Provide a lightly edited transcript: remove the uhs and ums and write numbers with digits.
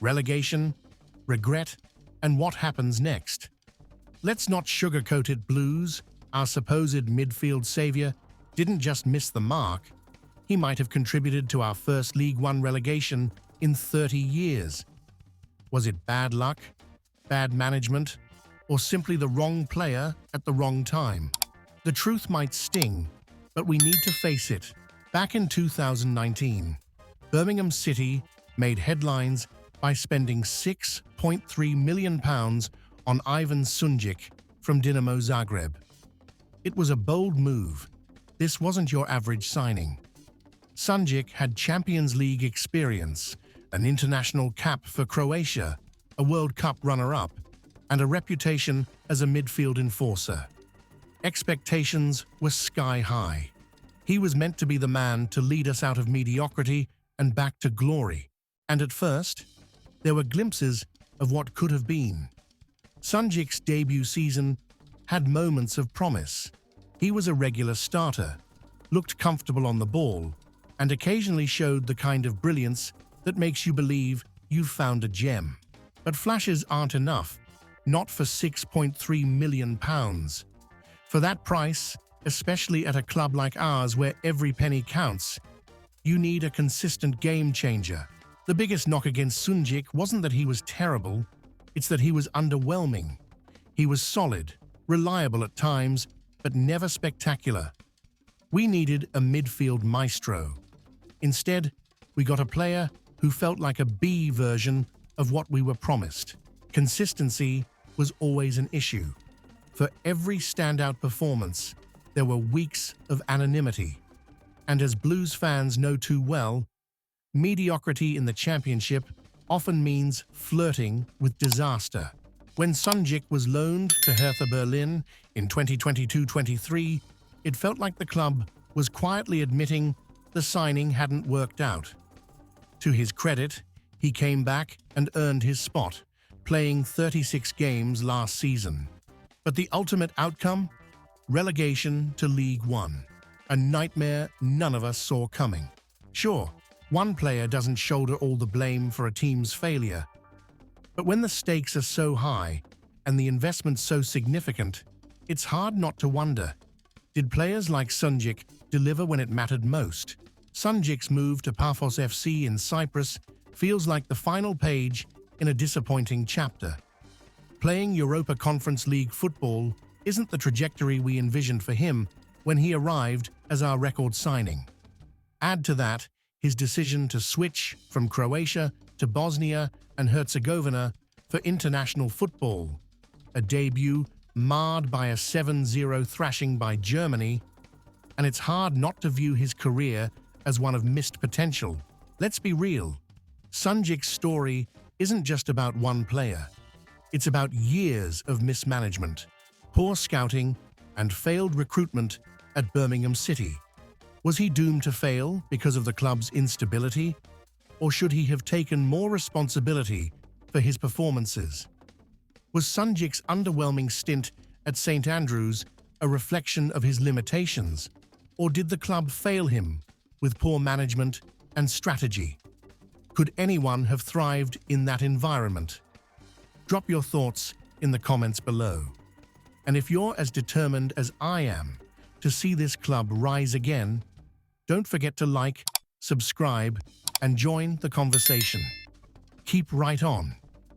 relegation, regret, and what happens next. Let's not sugarcoat it, Blues. Our supposed midfield savior didn't just miss the mark. He might have contributed to our first League One relegation in 30 years. Was it bad luck, bad management, or simply the wrong player at the wrong time? The truth might sting, but we need to face it. Back in 2019, Birmingham City made headlines by spending £6.3 million on Ivan Sunjic from Dinamo Zagreb. It was a bold move. This wasn't your average signing. Sunjic had Champions League experience, an international cap for Croatia, a World Cup runner-up, and a reputation as a midfield enforcer. Expectations were sky high. He was meant to be the man to lead us out of mediocrity and back to glory. And at first, there were glimpses of what could have been. Sunjic's debut season had moments of promise. He was a regular starter, looked comfortable on the ball, and occasionally showed the kind of brilliance that makes you believe you've found a gem. But flashes aren't enough, not for £6.3 million. For that price, especially at a club like ours where every penny counts, you need a consistent game changer. The biggest knock against Sunjic wasn't that he was terrible, it's that he was underwhelming. He was solid, reliable at times, but never spectacular. We needed a midfield maestro. Instead, we got a player who felt like a B version of what we were promised. Consistency was always an issue. For every standout performance, there were weeks of anonymity. And as Blues fans know too well, mediocrity in the championship often means flirting with disaster. When Sunjic was loaned to Hertha Berlin in 2022-23, it felt like the club was quietly admitting the signing hadn't worked out. To his credit, he came back and earned his spot, playing 36 games last season. But the ultimate outcome? Relegation to League One. A nightmare none of us saw coming. Sure, one player doesn't shoulder all the blame for a team's failure. But when the stakes are so high and the investment so significant, it's hard not to wonder, did players like Sunjic deliver when it mattered most? Sunjic's move to Paphos FC in Cyprus feels like the final page in a disappointing chapter. Playing Europa Conference League football isn't the trajectory we envisioned for him when he arrived as our record signing. Add to that his decision to switch from Croatia to Bosnia and Herzegovina for international football, a debut marred by a 7-0 thrashing by Germany, and it's hard not to view his career as one of missed potential. Let's be real, Sunjic's story isn't just about one player. It's about years of mismanagement, poor scouting, and failed recruitment at Birmingham City. Was he doomed to fail because of the club's instability, or should he have taken more responsibility for his performances? Was Sunjic's underwhelming stint at St Andrews a reflection of his limitations, or did the club fail him with poor management and strategy? Could anyone have thrived in that environment? Drop your thoughts in the comments below. And if you're as determined as I am to see this club rise again, don't forget to like, subscribe, and join the conversation. Keep right on.